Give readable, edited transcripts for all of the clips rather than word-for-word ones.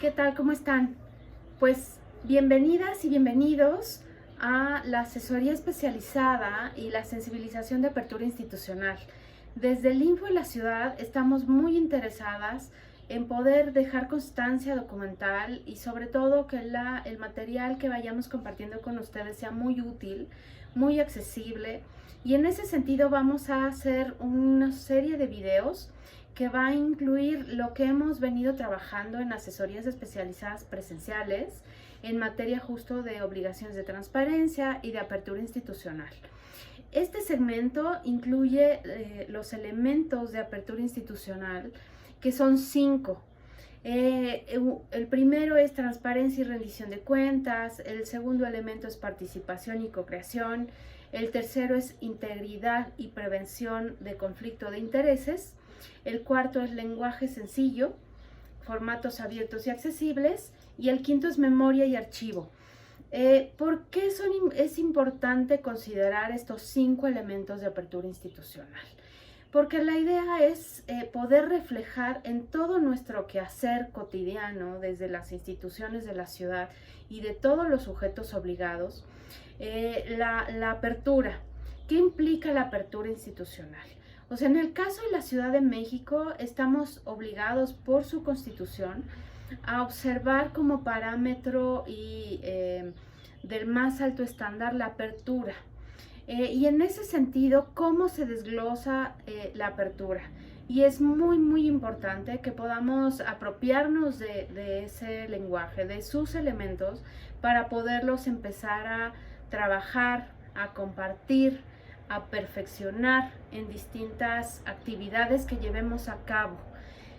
¿Qué tal? ¿Cómo están? Pues bienvenidas y bienvenidos a la asesoría especializada y la sensibilización de apertura institucional. Desde el Info de la Ciudad estamos muy interesadas en poder dejar constancia documental y sobre todo que el material que vayamos compartiendo con ustedes sea muy útil, muy accesible, y en ese sentido vamos a hacer una serie de videos que va a incluir lo que hemos venido trabajando en asesorías especializadas presenciales en materia justo de obligaciones de transparencia y de apertura institucional. Este segmento incluye los elementos de apertura institucional, que son 5. El primero es transparencia y rendición de cuentas, el segundo elemento es participación y cocreación, el tercero es integridad y prevención de conflicto de intereses, el cuarto es lenguaje sencillo, formatos abiertos y accesibles, y el quinto es memoria y archivo. ¿Por qué es importante considerar estos 5 elementos de apertura institucional? Porque la idea es poder reflejar en todo nuestro quehacer cotidiano, desde las instituciones de la ciudad y de todos los sujetos obligados, la apertura. ¿Qué implica la apertura institucional? O sea, en el caso de la Ciudad de México, estamos obligados por su Constitución a observar como parámetro y del más alto estándar la apertura. Y en ese sentido, ¿cómo se desglosa la apertura? Y es muy importante que podamos apropiarnos de ese lenguaje, de sus elementos, para poderlos empezar a trabajar, a compartir, a perfeccionar en distintas actividades que llevemos a cabo.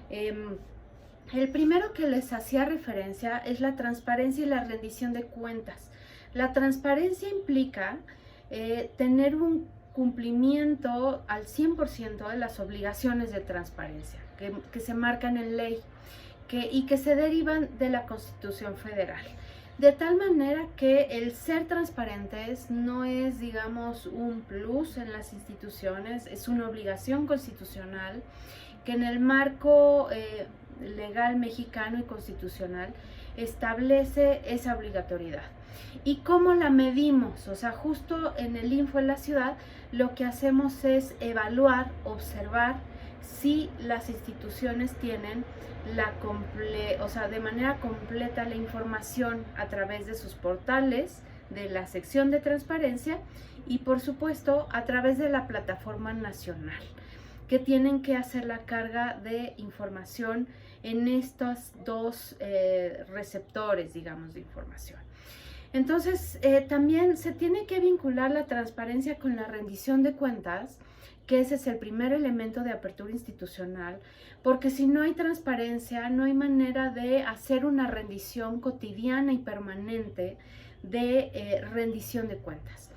El primero que les hacía referencia es la transparencia y la rendición de cuentas. La transparencia implica tener un cumplimiento al 100% de las obligaciones de transparencia que se marcan en ley y que se derivan de la Constitución Federal. De tal manera que el ser transparentes no es, digamos, un plus en las instituciones, es una obligación constitucional que en el marco legal mexicano y constitucional establece esa obligatoriedad. ¿Y cómo la medimos? O sea, justo en el Info en la Ciudad lo que hacemos es evaluar, observar si las instituciones tienen de manera completa la información a través de sus portales, de la sección de transparencia y por supuesto a través de la plataforma nacional, que tienen que hacer la carga de información en estos dos receptores, digamos, de información. Entonces, también se tiene que vincular la transparencia con la rendición de cuentas, que ese es el primer elemento de apertura institucional, porque si no hay transparencia, no hay manera de hacer una rendición cotidiana y permanente de rendición de cuentas.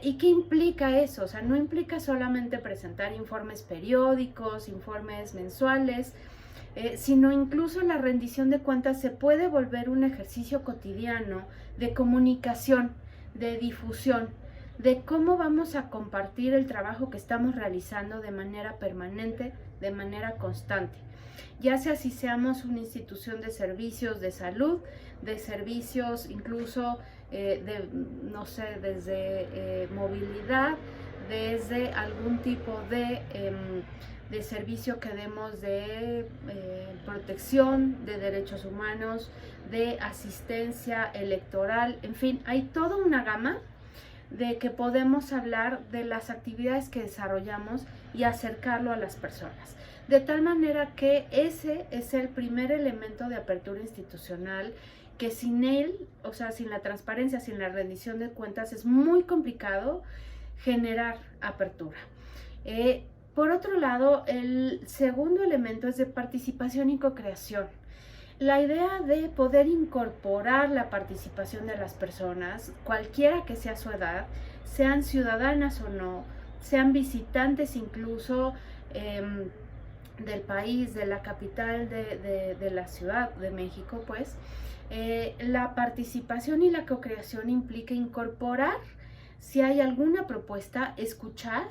¿Y qué implica eso? O sea, no implica solamente presentar informes periódicos, informes mensuales, sino incluso la rendición de cuentas se puede volver un ejercicio cotidiano de comunicación, de difusión, de cómo vamos a compartir el trabajo que estamos realizando de manera permanente, de manera constante. Ya sea si seamos una institución de servicios de salud, de servicios incluso desde movilidad, desde algún tipo de servicio que demos de protección de derechos humanos, de asistencia electoral, en fin, hay toda una gama de que podemos hablar de las actividades que desarrollamos y acercarlo a las personas. De tal manera que ese es el primer elemento de apertura institucional, que sin él, o sea, sin la transparencia, sin la rendición de cuentas, es muy complicado generar apertura. Por otro lado, el segundo elemento es de participación y cocreación. La idea de poder incorporar la participación de las personas, cualquiera que sea su edad, sean ciudadanas o no, sean visitantes incluso del país, de la capital de la Ciudad de México, pues, la participación y la cocreación implica incorporar, si hay alguna propuesta, escuchar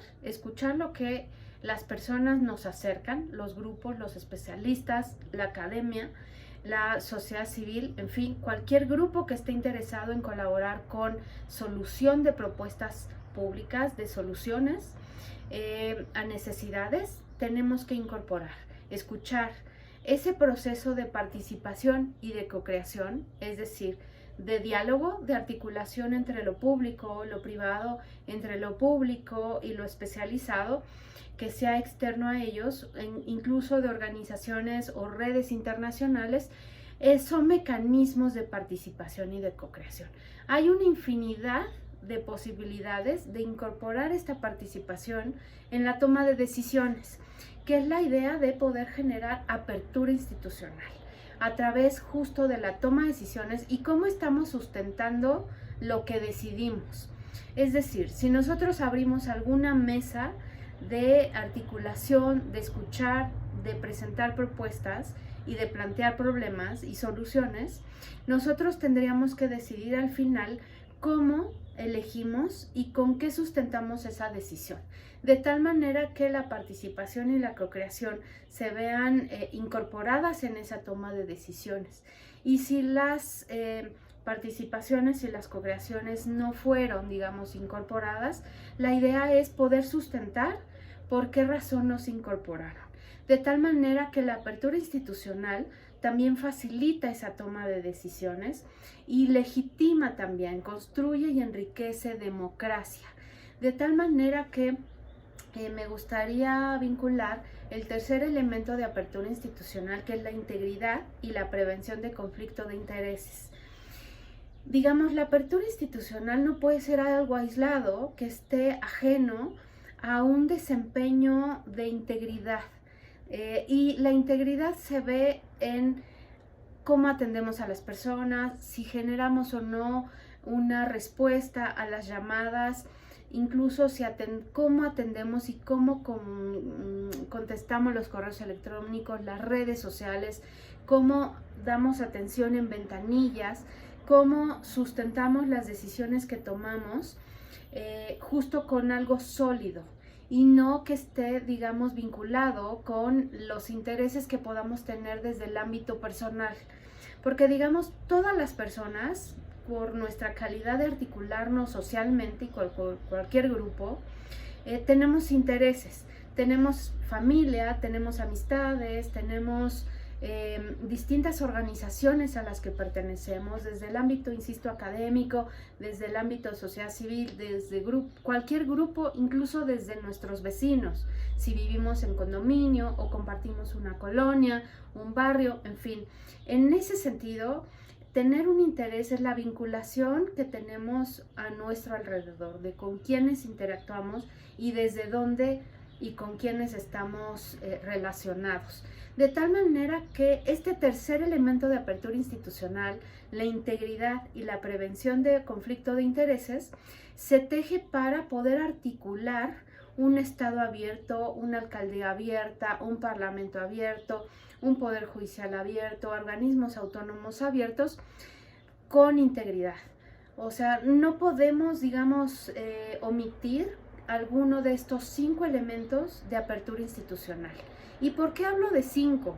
lo que las personas nos acercan, los grupos, los especialistas, la academia, la sociedad civil, en fin, cualquier grupo que esté interesado en colaborar con solución de propuestas públicas, de soluciones a necesidades, tenemos que incorporar, escuchar ese proceso de participación y de co-creación, es decir, de diálogo, de articulación entre lo público, lo privado, entre lo público y lo especializado, que sea externo a ellos, incluso de organizaciones o redes internacionales, son mecanismos de participación y de co-creación. Hay una infinidad de posibilidades de incorporar esta participación en la toma de decisiones, que es la idea de poder generar apertura institucional a través justo de la toma de decisiones y cómo estamos sustentando lo que decidimos. Es decir, si nosotros abrimos alguna mesa de articulación, de escuchar, de presentar propuestas y de plantear problemas y soluciones, nosotros tendríamos que decidir al final cómo elegimos y con qué sustentamos esa decisión, de tal manera que la participación y la co-creación se vean incorporadas en esa toma de decisiones. Y si las participaciones y las co-creaciones no fueron, digamos, incorporadas, la idea es poder sustentar por qué razón no se incorporaron, de tal manera que la apertura institucional también facilita esa toma de decisiones y legitima también, construye y enriquece democracia, de tal manera que me gustaría vincular el tercer elemento de apertura institucional, que es la integridad y la prevención de conflicto de intereses. Digamos, la apertura institucional no puede ser algo aislado que esté ajeno a un desempeño de integridad. Y la integridad se ve en cómo atendemos a las personas, si generamos o no una respuesta a las llamadas, incluso si cómo atendemos y cómo contestamos los correos electrónicos, las redes sociales, cómo damos atención en ventanillas, cómo sustentamos las decisiones que tomamos justo con algo sólido y no que esté, digamos, vinculado con los intereses que podamos tener desde el ámbito personal. Porque, digamos, todas las personas, por nuestra calidad de articularnos socialmente y cualquier grupo, tenemos intereses, tenemos familia, tenemos amistades, tenemos distintas organizaciones a las que pertenecemos, desde el ámbito, insisto, académico, desde el ámbito de sociedad civil, desde cualquier grupo, incluso desde nuestros vecinos, si vivimos en condominio o compartimos una colonia, un barrio, en fin. En ese sentido, tener un interés es la vinculación que tenemos a nuestro alrededor, de con quiénes interactuamos y desde dónde y con quiénes estamos relacionados. De tal manera que este tercer elemento de apertura institucional, la integridad y la prevención de conflicto de intereses, se teje para poder articular un Estado abierto, una alcaldía abierta, un parlamento abierto, un poder judicial abierto, organismos autónomos abiertos con integridad. O sea, no podemos, digamos, omitir alguno de estos 5 elementos de apertura institucional. ¿Y por qué hablo de 5?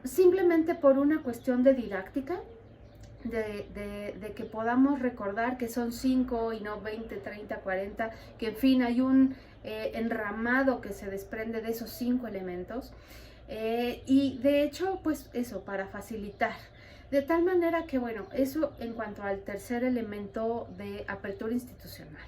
Simplemente por una cuestión de didáctica, de que podamos recordar que son 5 y no 20, 30, 40, que en fin hay un enramado que se desprende de esos 5 elementos. Y de hecho, pues eso, para facilitar. De tal manera que, bueno, eso en cuanto al tercer elemento de apertura institucional.